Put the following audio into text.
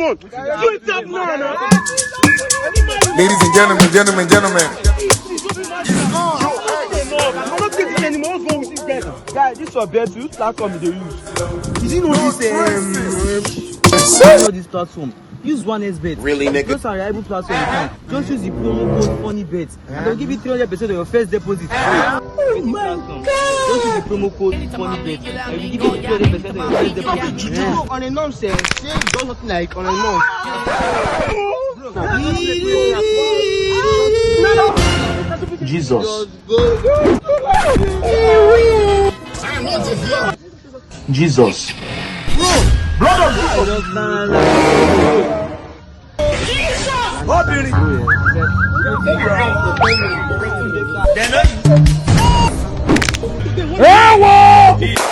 phone. Do it up now. Ladies and gentlemen. I'm not taking it anymore. What's wrong with this guy? Guy, this is your bed. Use platform they use. Is it not this platform? Use 1xBet. Really, nigga? Those are reliable platforms. Just use the promo code FUNNYBET and they'll give you 300% of your first deposit. Oh my God! Just use the promo code FUNNYBET and we'll give you 300% of your first deposit. On a nonsense, say it does nothing like on a month. Jesus. Jesus. Blood of Jesus. Hey,